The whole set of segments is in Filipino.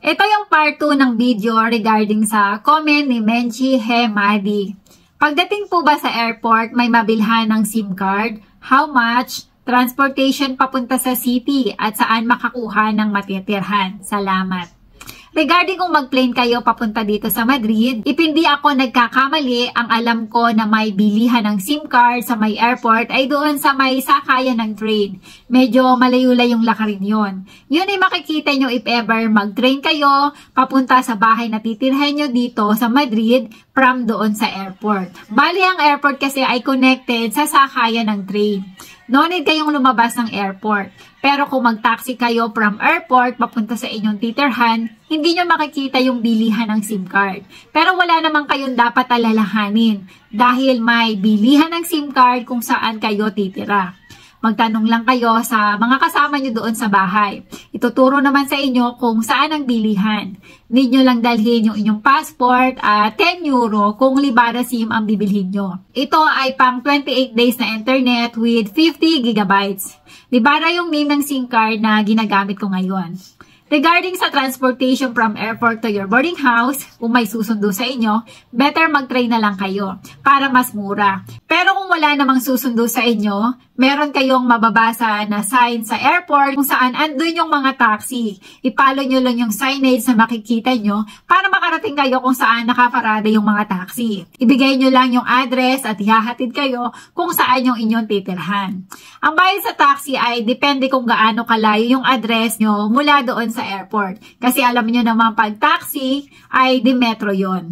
Ito yung part 2 ng video regarding sa comment ni Menchi Hemadi. Pagdating po ba sa airport, may mabilhan ng SIM card? How much? Transportation papunta sa city at saan makakuha ng matitirhan? Salamat. Regarding kung mag-plane kayo papunta dito sa Madrid, ipindi ako nagkakamali. Ang alam ko na may bilihan ng SIM card sa may airport ay doon sa may sakayan ng train. Medyo malayo-layong lakarin yun. Yun ay makikita nyo if ever mag-train kayo papunta sa bahay na titirhan nyo dito sa Madrid from doon sa airport. Bali ang airport kasi ay connected sa sakayan ng train. No need kayong lumabas ng airport. Pero kung mag-taxi kayo from airport papunta sa inyong titirhan, hindi nyo makikita yung bilihan ng SIM card. Pero wala naman kayong dapat alalahanin dahil may bilihan ng SIM card kung saan kayo titira. Magtanong lang kayo sa mga kasama nyo doon sa bahay. Ituturo naman sa inyo kung saan ang bilihan. Need nyo lang dalhin yung inyong passport at 10 euro kung Libara SIM ang bibilhin nyo. Ito ay pang 28 days na internet with 50 gigabytes. Libara yung name ng SIM card na ginagamit ko ngayon. Regarding sa transportation from airport to your boarding house, kung may susundo sa inyo, better mag-train na lang kayo para mas mura. Pero kung wala namang susundo sa inyo, meron kayong mababasa na sign sa airport kung saan andun yung mga taxi. Ipalo nyo lang yung signage na makikita nyo para makarating kayo kung saan nakaparada yung mga taxi. Ibigay nyo lang yung address at ihahatid kayo kung saan yung inyong titirhan. Ang bayad sa taxi ay depende kung gaano kalayo yung address nyo mula doon sa airport. Kasi alam nyo naman pag taxi ay di metro yon.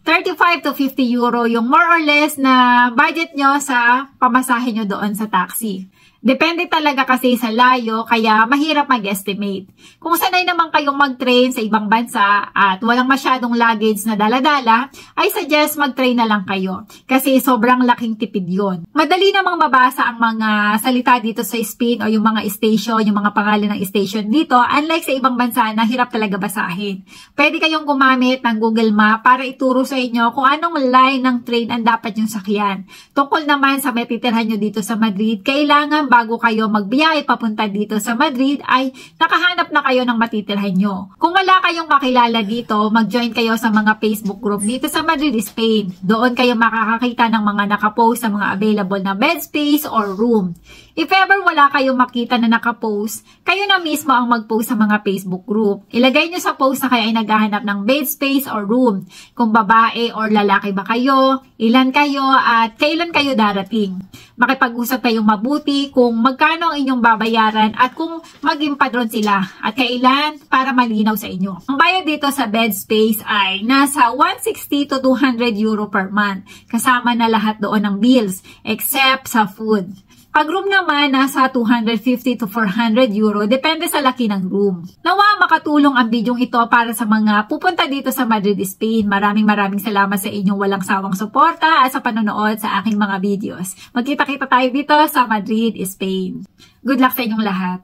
35 to 50 euro yung more or less na budget nyo sa pamasahe nyo doon sa taxi. Depende talaga kasi sa layo, kaya mahirap mag-estimate. Kung sanay naman kayong mag-train sa ibang bansa at walang masyadong luggage na dala-dala, ay suggest mag-train na lang kayo. Kasi sobrang laking tipid yun. Madali namang mabasa ang mga salita dito sa Spain o yung mga station, yung mga pangalan ng station dito. Unlike sa ibang bansa na hirap talaga basahin. Pwede kayong gumamit ng Google Map para ituro sa inyo kung anong line ng train ang dapat yung sakyan. Tungkol naman sa matitirhan nyo dito sa Madrid, kailangan bago kayo magbiyahe papunta dito sa Madrid ay nakahanap na kayo ng matitirhan nyo. Kung wala kayong kakilala dito, mag-join kayo sa mga Facebook group dito sa Madrid, Spain. Doon kayo makakakita ng mga nakapost sa mga available na bed space or room. If ever wala kayong makita na nakapost, kayo na mismo ang mag-post sa mga Facebook group. Ilagay nyo sa post na kayo ay naghahanap ng bed space or room. Kung babae or lalaki ba kayo, ilan kayo at kailan kayo darating. Makipag-usap kayong mabuti kung magkano ang inyong babayaran at kung mag-impadron sila at kailan para malinaw sa inyo. Ang bayad dito sa bed space ay nasa 160 to 200 euro per month. Kasama na lahat doon ng bills except sa food. Pag room naman, nasa 250 to 400 euro, depende sa laki ng room. Nawa makatulong ang bidyong ito para sa mga pupunta dito sa Madrid, Spain. Maraming salamat sa inyong walang sawang suporta at sa panonood sa aking mga videos. Magkita-kita tayo dito sa Madrid, Spain. Good luck sa inyong lahat.